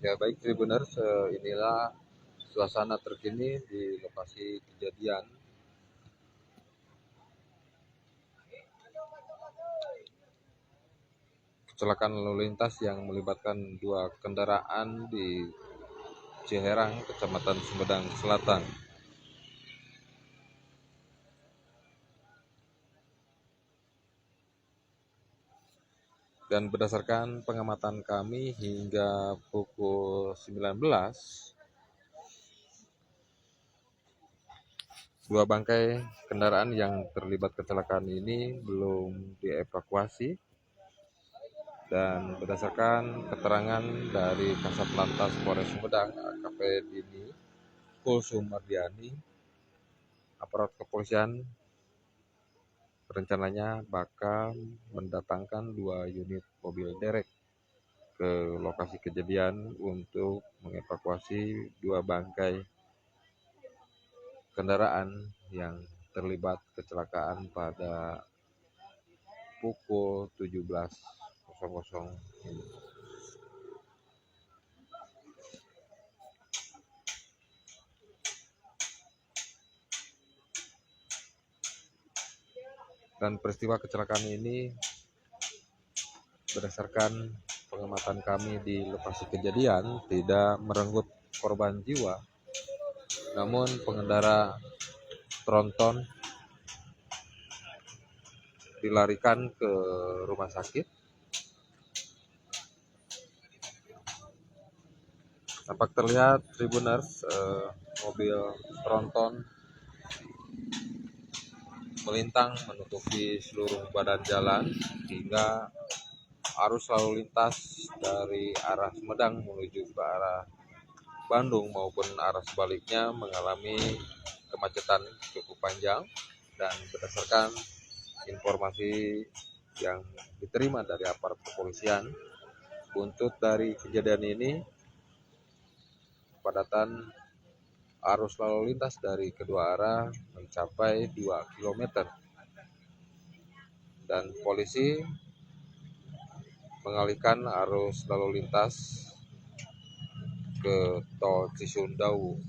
Ya baik Tribuners, inilah suasana terkini di lokasi kejadian kecelakaan lalu lintas yang melibatkan dua kendaraan di Ciherang, Kecamatan Sumedang Selatan. Dan berdasarkan pengamatan kami hingga pukul 19, dua bangkai kendaraan yang terlibat kecelakaan ini belum dievakuasi. Dan berdasarkan keterangan dari Kasat Lantas Polres Sumedang, AKP Dini Kulsumardiani, aparat kepolisian rencananya bakal mendatangkan 2 unit mobil derek ke lokasi kejadian untuk mengevakuasi 2 bangkai kendaraan yang terlibat kecelakaan pada pukul 17.00 ini. Dan peristiwa kecelakaan ini berdasarkan pengamatan kami di lokasi kejadian tidak merenggut korban jiwa, namun pengendara tronton dilarikan ke rumah sakit. Tampak terlihat Tribuners, mobil tronton melintang menutupi seluruh badan jalan hingga arus lalu lintas dari arah Sumedang menuju ke arah Bandung maupun arah sebaliknya mengalami kemacetan cukup panjang. Dan berdasarkan informasi yang diterima dari aparat kepolisian, buntut dari kejadian ini kepadatan arus lalu lintas dari kedua arah mencapai 2 km dan polisi mengalihkan arus lalu lintas ke tol Cisumdawu.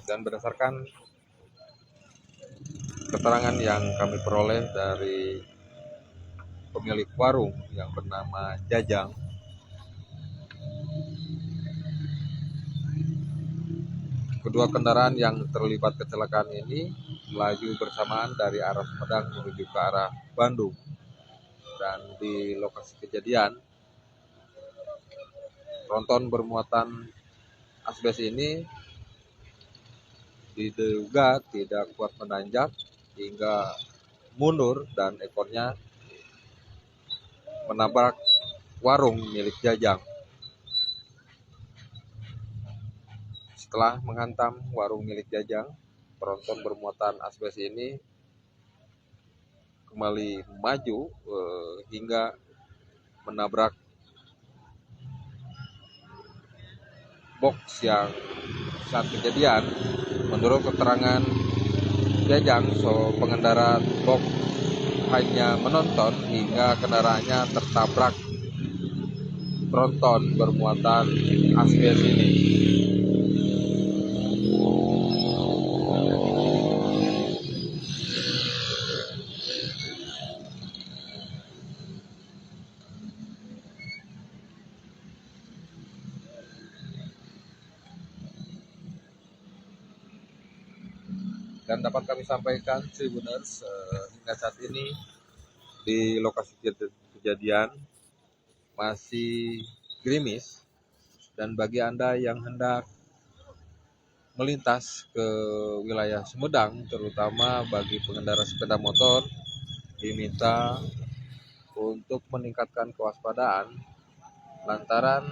Dan berdasarkan keterangan yang kami peroleh dari pemilik warung yang bernama Jajang, kedua kendaraan yang terlibat kecelakaan ini melaju bersamaan dari arah Sumedang menuju ke arah Bandung. Dan di lokasi kejadian, tronton bermuatan asbes ini diduga tidak kuat menanjak hingga mundur dan ekornya menabrak warung milik Jajang. Setelah menghantam warung milik Jajang, tronton bermuatan asbes ini kembali maju hingga menabrak box yang saat kejadian, menurut keterangan Jajang, pengendara box hanya menonton hingga kendaraannya tertabrak tronton bermuatan asbes ini. Dan dapat kami sampaikan Tribuners, hingga saat ini di lokasi kejadian masih gerimis, dan bagi Anda yang hendak melintas ke wilayah Sumedang, terutama bagi pengendara sepeda motor, diminta untuk meningkatkan kewaspadaan lantaran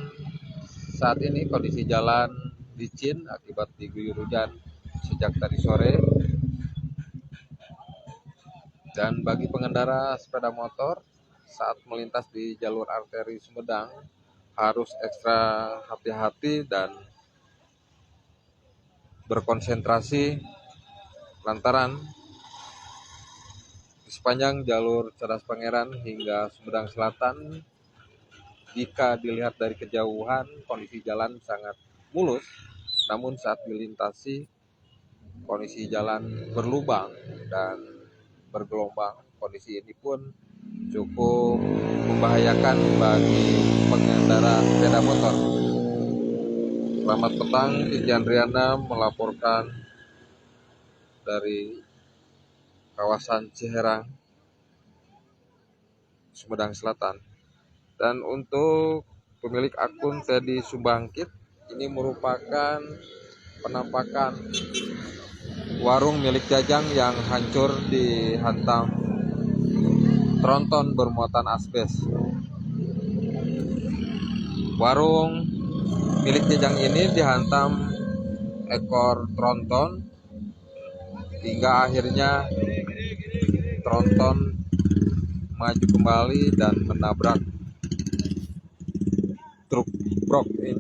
saat ini kondisi jalan licin akibat diguyur hujan sejak tadi sore. Dan bagi pengendara sepeda motor saat melintas di jalur arteri Sumedang harus ekstra hati-hati dan berkonsentrasi lantaran di sepanjang jalur Cerdas Pangeran hingga Sumedang Selatan, jika dilihat dari kejauhan kondisi jalan sangat mulus, namun saat dilintasi kondisi jalan berlubang dan bergelombang. Kondisi ini pun cukup membahayakan bagi pengendara sepeda motor. Selamat petang, Kiki Andriana melaporkan dari kawasan Ciherang, Sumedang Selatan. Dan untuk pemilik akun Teddy Subangkit, ini merupakan penampakan warung milik Jajang yang hancur dihantam tronton bermuatan asbes. Warung milik Jajang ini dihantam ekor tronton hingga akhirnya tronton maju kembali dan menabrak truk brok ini.